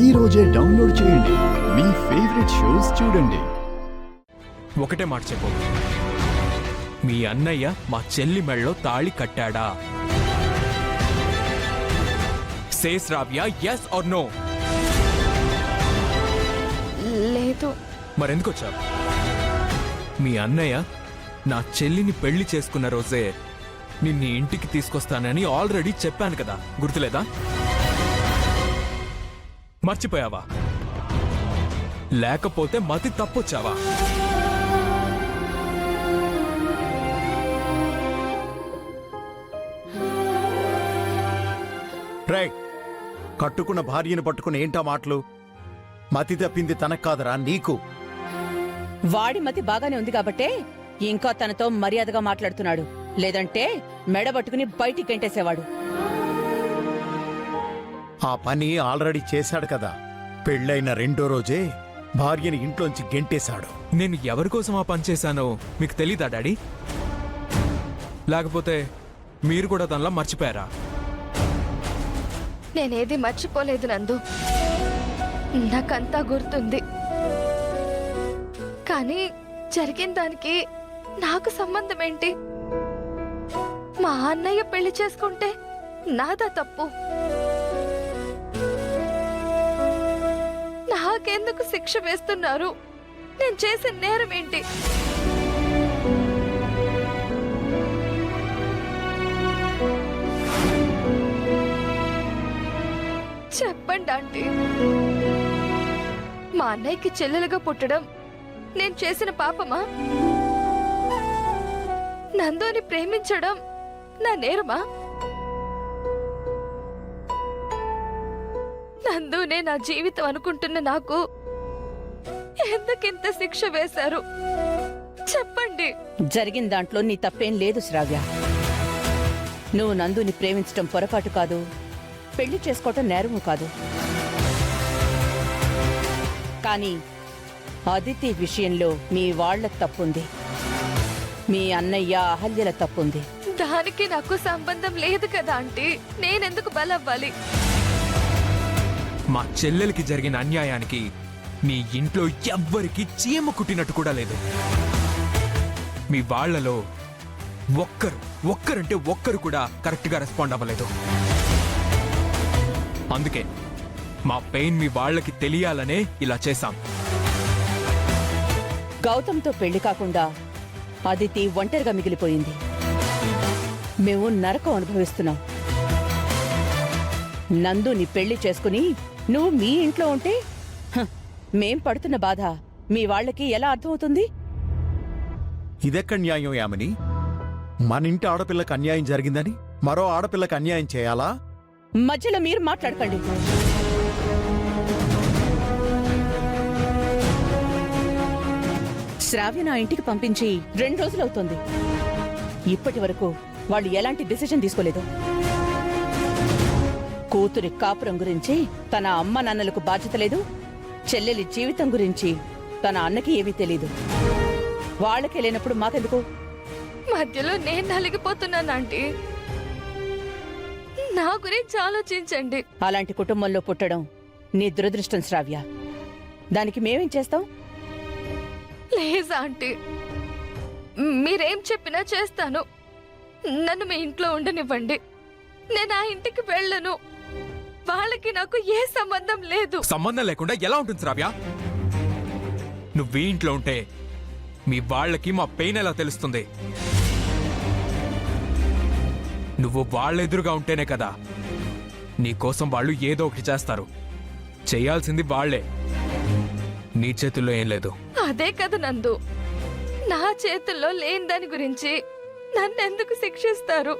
ఈ రోజే డౌన్లోడ్ చేయండి. మీ ఫేవరెట్ షోస్ చూడండి. ఒకటే మాట చెప్పు, మీ అన్నయ్య మా చెల్లి మెళ్ళలో తాళి కట్టాడా? సే శ్రావ్య, yes or no? లేదు. మరెందుకు వచ్చావు? మీ అన్నయ్య నా చెల్లిని పెళ్లి చేసుకున్న రోజే నిన్ను ఇంటికి తీసుకొస్తానని ఆల్రెడీ చెప్పాను కదా, గుర్తులేదా? మర్చిపోయావా? లేకపోతే మతి తప్పొచ్చావా? రే, కట్టుకున్న భార్యను పట్టుకుని ఏంటా మాటలు? మతి తప్పింది తనకు కాదరా, నీకు. వాడి మతి బాగానే ఉంది కాబట్టే ఇంకా తనతో మర్యాదగా మాట్లాడుతున్నాడు. లేదంటే మెడబట్టుకుని బయటికి గెంటేసేవాడు. ఆ పని ఆల్రెడీ చేశాడు కదా. పెళ్ళైన రెండో రోజే భార్యని ఇంట్లోంచి గెంటేశాడు. నేను ఎవరి కోసం ఆ పని చేశానో మీకు తెలీదా డాడీ? లేకపోతే మీరు కూడా తనలా మర్చిపోయారా? నేనేది మర్చిపోలేదు నందు, నాకంతా గుర్తుంది. కానీ జరిగిన దానికి నాకు సంబంధం ఏంటి? మా అన్నయ్య పెళ్లి చేసుకుంటే నాదా తప్పు? నాకెందుకు శిక్ష వేస్తున్నారు? నేను చేసిన నేరం ఏంటి? చెప్పండి ఆంటీ. మా అన్నయ్యకి చెల్లెలుగా పుట్టడం నేను చేసిన పాపమా? నందుని ప్రేమించడం నా నేరమా? నందునే నా జీవితం అనుకుంటున్న నాకు ఎందుకింత శిక్ష వేశారు? చెప్పండి. జరిగిన దాంట్లో నీ తప్పేం లేదు శ్రావ్య. నువ్వు నందుని ప్రేమించటం పొరపాటు కాదు, పెళ్లి చేసుకోవటం నేరము కాదు. కానీ అదితి విషయంలో మీ వాళ్ల తప్పుంది, మీ అన్నయ్య అహల్యల తప్పుంది. దానికి నాకు సంబంధం లేదు కదా ఆంటీ. నేనెందుకు బలవ్వాలి? మా చెల్లెలకి జరిగిన అన్యాయానికి మీ ఇంట్లో ఎవ్వరికి చీమ కుట్టినట్టు కూడా లేదు. మీ వాళ్లలో ఒక్కరంటే ఒక్కరు కూడా కరెక్ట్గా రెస్పాండ్ అవ్వలేదు. అందుకే మా పెయిన్ మీ వాళ్ళకి తెలియాలనే ఇలా చేశాం. గౌతమ్తో పెళ్లి కాకుండా అదితి ఒంటరిగా మిగిలిపోయింది. మేము నరకం అనుభవిస్తున్నాం. నందుని పెళ్లి చేసుకుని నువ్వు మీ ఇంట్లో ఉంటే మేం పడుతున్న బాధ మీ వాళ్ళకి ఎలా అర్థమవుతుంది? ఇదెక్కడ న్యాయం యామిని? మన ఇంటి ఆడపిల్లకి అన్యాయం జరిగిందని మరో ఆడపిల్లకి అన్యాయం చేయాలా? మధ్యలో మీరు మాట్లాడకండి. శ్రావ్య నా ఇంటికి పంపించి 2 రోజులవుతోంది. ఇప్పటి వరకు వాళ్ళు ఎలాంటి డిసిజన్ తీసుకోలేదు. కూతురి కాపురం గురించి తన అమ్మ నాన్నలకు బాధ్యత లేదు, చెల్లెలి జీవితం గురించి తన అన్నకి ఏమీ తెలీదు. వాళ్ళకే లేనప్పుడు మాకెందుకు? మధ్యలో నేను నలిగిపోతున్నాను ఆంటీ. నా గురించి ఆలోచించండి. అలాంటి కుటుంబంలో పుట్టడం నీ దురదృష్టం శ్రావ్య. దానికి మేమేం చేస్తాం? ప్లీజ్ ఆంటీ, మీరేం చెప్పినా చేస్తాను. నన్ను మీ ఇంట్లో ఉండనివ్వండి. నేను ఆ ఇంటికి వెళ్ళను. వాళ్ళకి నాకు ఏ సంబంధం లేదు. సంబంధం లేకుండా ఎలా ఉంటుంది శ్రావ్య? నువ్వు ఈ ఇంట్లో ఉంటే మీ వాళ్ళకి మా పెయిన్ ఎలా తెలుస్తుంది? నువ్వు వాళ్ళెదురుగా ఉంటేనే కదా నీకోసం వాళ్ళు ఏదో ఒకటి చేస్తారు. చేయాల్సింది వాళ్లే, నీ చేతుల్లో ఏం లేదు. అదే కదా నందు, నా చేతుల్లో లేని దాని గురించి నన్నెందుకు శిక్షిస్తారు?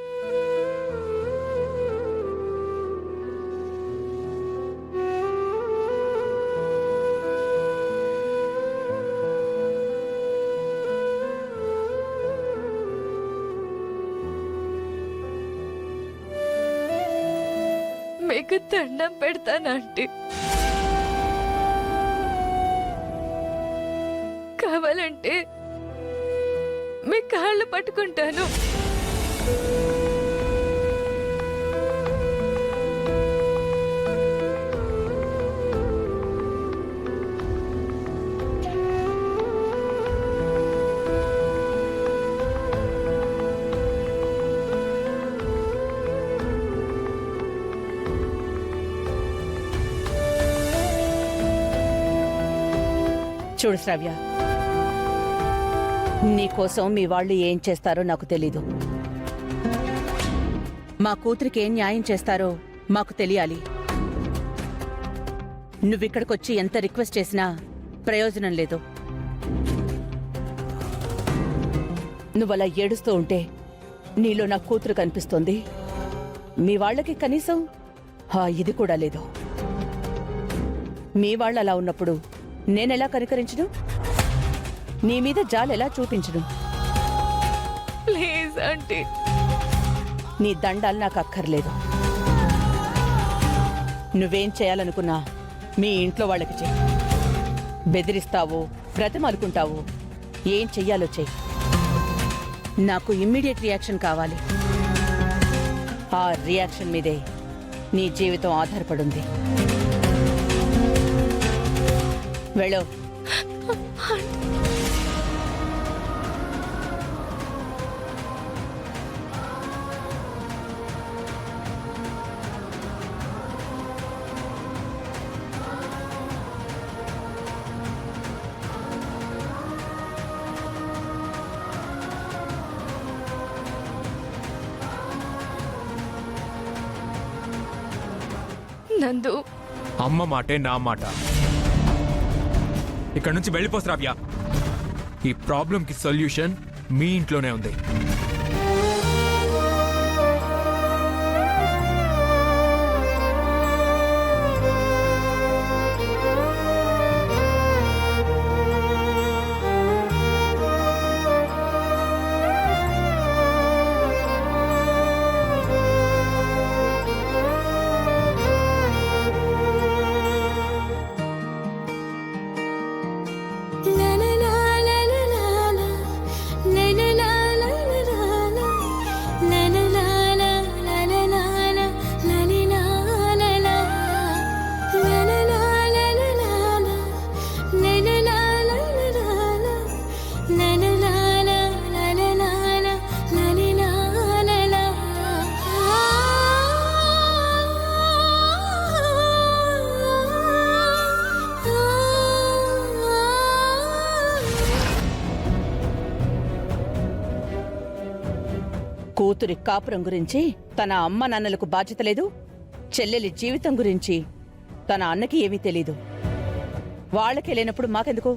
మీకు దండం పెడతానంటే కావాలంటే మీ కాళ్ళు పట్టుకుంటాను. చూడు శ్రావ్య, నీకోసం మీ వాళ్ళు ఏం చేస్తారో నాకు తెలీదు. మా కూతురికి ఏం న్యాయం చేస్తారో మాకు తెలియాలి. నువ్విక్కడికొచ్చి ఎంత రిక్వెస్ట్ చేసినా ప్రయోజనం లేదు. నువ్వలా ఏడుస్తూ ఉంటే నీలో నా కూతురు కనిపిస్తోంది. మీ వాళ్ళకి కనీసం ఇది కూడా లేదు. మీ వాళ్ళు అలా ఉన్నప్పుడు నేనెలా కనికరించను? నీ మీద జాలెలా చూపించను? Please aunty. నీ దండాలు నాకు అక్కర్లేదు. నువ్వేం చేయాలనుకున్నా మీ ఇంట్లో వాళ్ళకి చెయ్యి. బెదిరిస్తావో బ్రతిమాలుకుంటావో ఏం చెయ్యాలో చెయ్యి. నాకు ఇమ్మీడియట్ రియాక్షన్ కావాలి. ఆ రియాక్షన్ మీదే నీ జీవితం ఆధారపడుంది. వెళ్ళు. నందు, అమ్మ మాటే నా మాట. ఇక్కడి నుంచి వెళ్ళిపో శ్రావ్య. ఈ ప్రాబ్లంకి సొల్యూషన్ మీ ఇంట్లోనే ఉంది. కూతురి కాపురం గురించి తన అమ్మ నాన్నలకు బాధ్యత లేదు. చెల్లెలి జీవితం గురించి తన అన్నకి ఏమీ తెలీదు. వాళ్ళకే లేనప్పుడు మాకెందుకు?